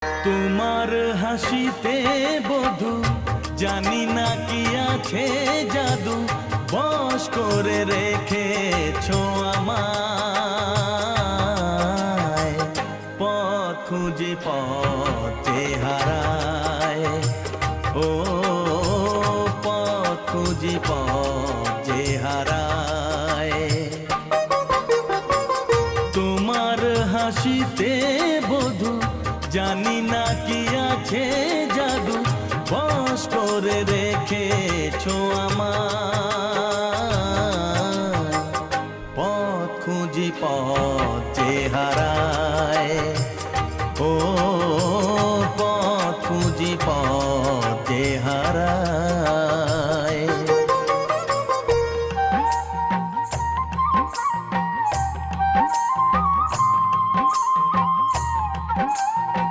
তোমার হাসিতে বধু জানি না কি আছে জাদু, বশ করে রেখেছো আমায়। পথ খুঁজে পথে হারায়, ও পথ খুঁজে পথে হারায়। তোমার হাসিতে বধু জানি না কি আছে জাদু, বশ করে রেখেছো আমায়। পথ খুঁজি পথে হারায়, ও পথ খুঁজি পথ